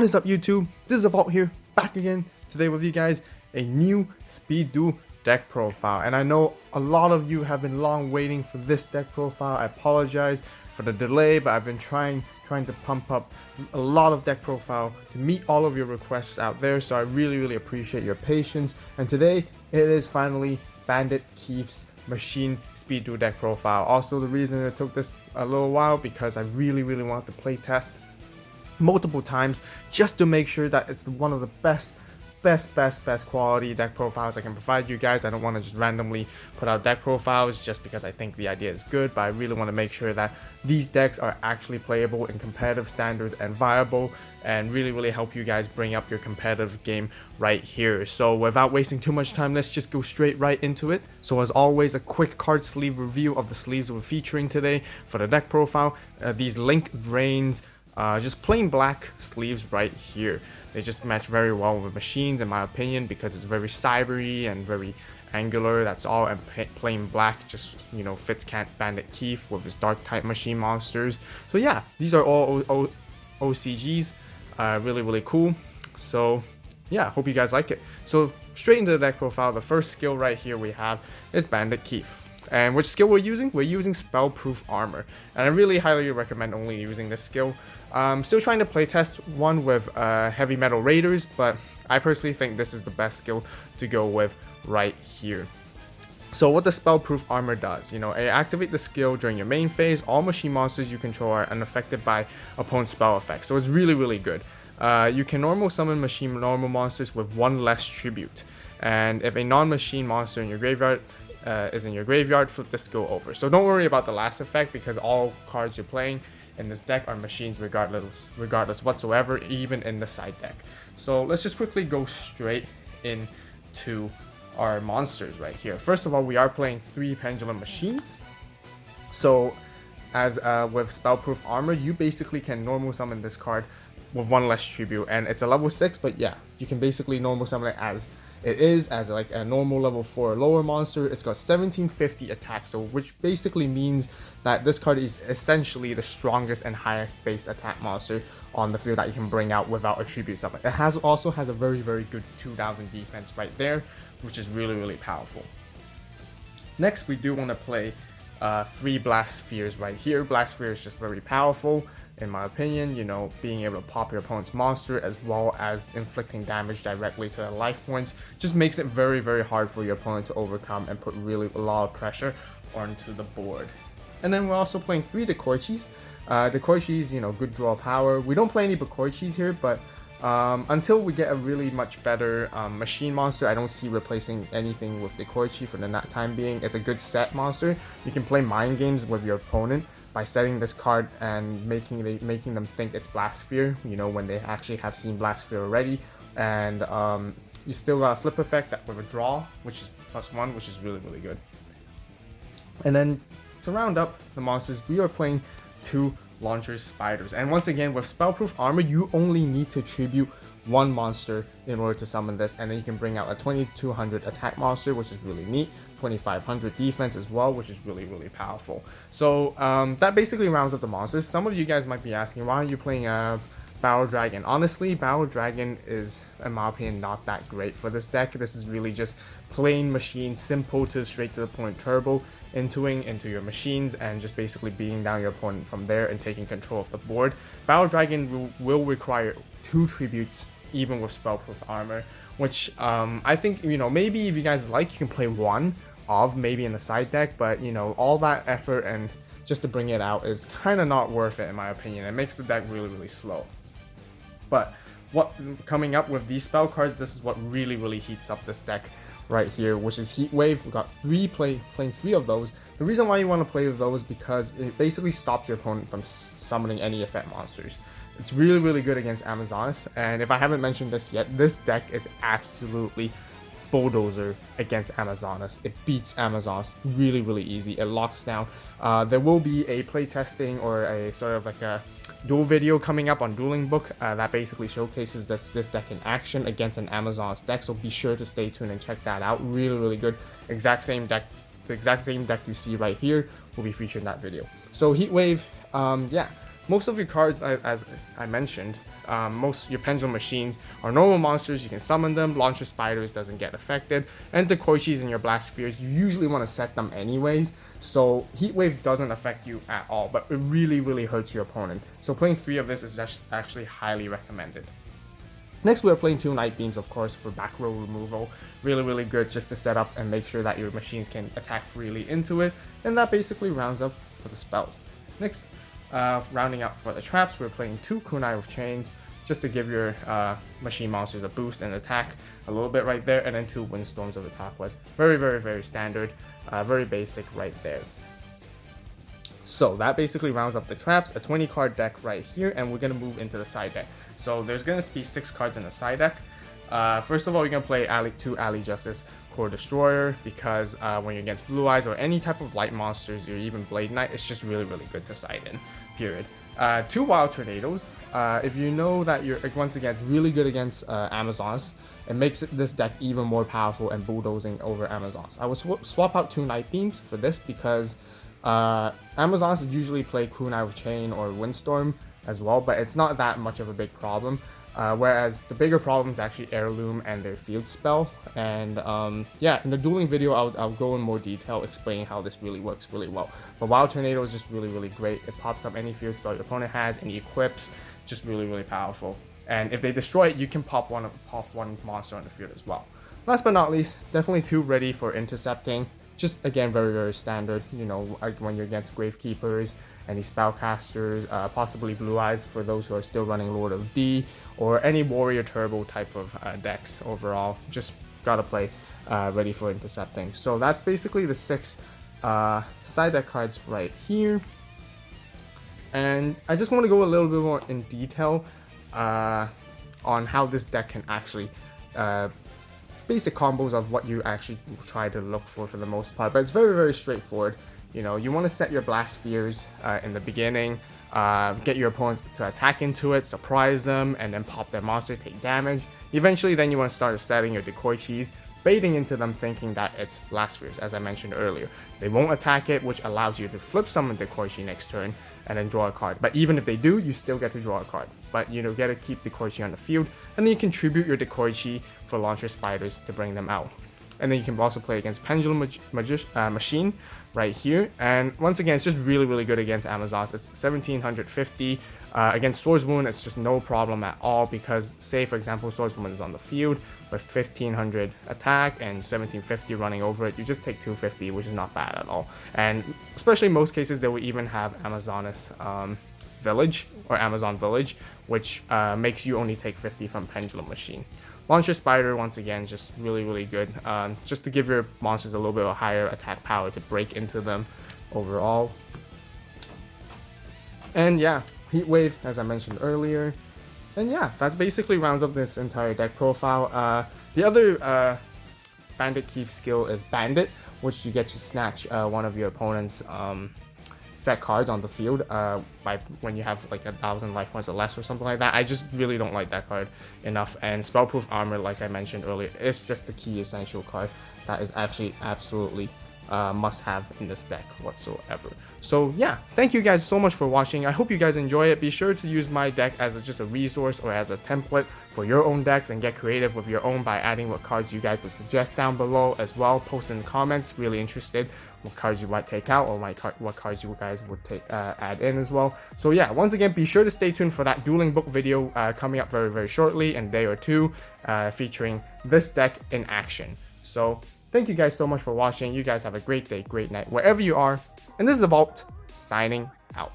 What is up, YouTube? This is AVAULT here, back again today with you guys, a new Speed Duel deck profile. And I know a lot of you have been long waiting for this deck profile. I apologize for the delay, but I've been trying to pump up a lot of deck profile to meet all of your requests out there. So I really appreciate your patience. And today it is finally Bandit Keith's Machine Speed Duel deck profile. Also, the reason it took this a little while because I really wanted to play test multiple times just to make sure that it's one of the best quality deck profiles I can provide you guys. I don't want to just randomly put out deck profiles just because I think the idea is good, but I really want to make sure that these decks are actually playable in competitive standards and viable, and really help you guys bring up your competitive game right here. So without wasting too much time, let's just go straight right into it. So as always, a quick card sleeve review of the sleeves we're featuring today for the deck profile. These linked veins, just plain black sleeves right here. They just match very well with machines in my opinion because it's very cybery and very angular. That's all, and plain black just, you know, fits Bandit Keith with his dark type machine monsters. So yeah, these are all OCGs, really cool. So yeah, hope you guys like it. So straight into the deck profile, the first skill right here we have is Bandit Keith. And which skill we're using? We're using Spellproof Armor, and I really highly recommend only using this skill. Still trying to playtest one with Heavy Metal Raiders, but I personally think this is the best skill to go with right here. So what the Spellproof Armor does, you know, activate the skill during your main phase. All machine monsters you control are unaffected by opponent's spell effects, so it's really good. You can normal summon machine normal monsters with one less tribute, and if a non-machine monster in your graveyard is in your graveyard, flip the skill over. So don't worry about the last effect because all cards you're playing in this deck are machines regardless whatsoever, even in the side deck. So let's just quickly go straight into our monsters right here. First of all, we are playing 3 Pendulum Machines. So as with Spellproof Armor, you basically can normal summon this card with one less tribute, and it's a level 6, but yeah, you can basically normal summon it as it is, as like a normal level 4 lower monster. It's got 1750 attack, so which basically means that this card is essentially the strongest and highest base attack monster on the field that you can bring out without a tribute summon. It also has a very good 2000 defense right there, which is really powerful. Next, we do want to play 3 Blast Spheres right here. Blast Sphere is just very powerful in my opinion, you know, being able to pop your opponent's monster as well as inflicting damage directly to their life points just makes it very hard for your opponent to overcome and put really a lot of pressure onto the board. And then we're also playing 3 Decoichis. Decoichis, you know, good draw power. We don't play any Decoichis here, but until we get a really much better machine monster, I don't see replacing anything with Decoichi for the time being. It's a good set monster. You can play mind games with your opponent by setting this card and making them think it's Blast Sphere, you know, when they actually have seen Blast Sphere already. And you still got a flip effect that with a draw, which is +1, which is really good. And then to round up the monsters, we are playing 2 Launcher Spiders. And once again, with Spellproof Armor, you only need to tribute 1 monster in order to summon this, and then you can bring out a 2200 attack monster, which is really neat. 2500 defense as well, which is really powerful. So that basically rounds up the monsters. Some of you guys might be asking, why are you playing a Battle Dragon? Honestly, Battle Dragon is, in my opinion, not that great for this deck. This is really just plain machine, simple to straight to the point turbo, into your machines and just basically beating down your opponent from there and taking control of the board. Battle Dragon will require 2 tributes even with Spellproof Armor, which I think, you know, maybe if you guys like, you can play 1 of maybe in the side deck, but you know, all that effort and just to bring it out is kind of not worth it in my opinion. It makes the deck really slow. But what coming up with these spell cards, this is what really heats up this deck right here, which is Heat Wave. We got playing 3 of those. The reason why you want to play with those is because it basically stops your opponent from summoning any effect monsters. It's really good against Amazonas, and if I haven't mentioned this yet, this deck is absolutely bulldozer against Amazonas. It beats Amazonas really easy. It locks down. There will be a playtesting or a sort of like a duel video coming up on Dueling Book that basically showcases this deck in action against an Amazonas deck, so be sure to stay tuned and check that out. Really good. The exact same deck you see right here will be featured in that video. So Heat Wave, yeah, most of your cards, as I mentioned, most your Pendulum Machines are normal monsters. You can summon them. Launcher Spiders doesn't get affected, and the Koichis and your Blast Spheres, you usually want to set them anyways, so Heat Wave doesn't affect you at all, but it really hurts your opponent. So playing 3 of this is actually highly recommended. Next, we're playing 2 Night Beams, of course, for back row removal. Really good just to set up and make sure that your machines can attack freely into it, and that basically rounds up for the spells. Next, rounding out for the traps, we're playing 2 Kunai with Chains, just to give your machine monsters a boost and attack a little bit right there, and then 2 Windstorms of Attack West. Very standard, very basic right there. So that basically rounds up the traps, a 20 card deck right here, and we're going to move into the side deck. So there's going to be 6 cards in the side deck. First of all, you're going to play 2 Alley Justice Core Destroyer, because when you're against Blue Eyes or any type of light monsters, or even Blade Knight, it's just really good to side in, period. 2 Wild Tornadoes. If you know that you're, once again, it's really good against Amazons, it makes this deck even more powerful and bulldozing over Amazons. I will swap out 2 Night Beams for this because Amazons usually play Kunai with Chain or Windstorm as well, but it's not that much of a big problem. Whereas the bigger problem is actually Heirloom and their field spell. And yeah, in the dueling video, I'll go in more detail explaining how this really works really well. But Wild Tornado is just really great. It pops up any field spell your opponent has, and equips, just really powerful. And if they destroy it, you can pop one monster on the field as well. Last but not least, definitely 2 ready for intercepting. Just again, very standard, you know, when you're against Gravekeepers, any spellcasters, possibly Blue Eyes for those who are still running Lord of D, or any Warrior Turbo type of decks overall. Just gotta play ready for intercepting. So that's basically the 6 side deck cards right here. And I just want to go a little bit more in detail on how this deck can actually basic combos of what you actually try to look for the most part, but it's very straightforward. You know, you want to set your Blast Spheres in the beginning, get your opponents to attack into it, surprise them, and then pop their monster, take damage. Eventually, then you want to start setting your Decoichis, baiting into them thinking that it's Blast Spheres, as I mentioned earlier. They won't attack it, which allows you to flip summon Decoichi next turn and then draw a card. But even if they do, you still get to draw a card. But you know, get to keep Decoichi on the field, and then you contribute your Decoichi for Launcher Spiders to bring them out. And then you can also play against Pendulum Machine right here. And once again, it's just really good against Amazons. It's 1750. Against Swordswoman, it's just no problem at all, because say for example Swordswoman is on the field with 1500 attack and 1750 running over it, you just take 250, which is not bad at all. And especially in most cases, they will even have Amazonas Village or Amazon Village, which makes you only take 50 from Pendulum Machine. Launcher Spider, once again, just really good, just to give your monsters a little bit of higher attack power to break into them overall. And yeah, Heat Wave, as I mentioned earlier. And yeah, that basically rounds up this entire deck profile. The other Bandit Keith skill is Bandit, which you get to snatch one of your opponent's set cards on the field by when you have like 1,000 life points or less or something like that. I just really don't like that card enough. And Spellproof Armor, like I mentioned earlier, is just the key essential card that is actually absolutely must have in this deck whatsoever. So yeah, thank you guys so much for watching. I hope you guys enjoy it. Be sure to use my deck as just a resource or as a template for your own decks, and get creative with your own by adding what cards you guys would suggest down below as well. Post in the comments, really interested what cards you might take out, or what cards you guys would add in as well. So yeah, once again, be sure to stay tuned for that dueling book video coming up very shortly, in a day or two, featuring this deck in action. So thank you guys so much for watching. You guys have a great day, great night, wherever you are. And this is AVAULT, signing out.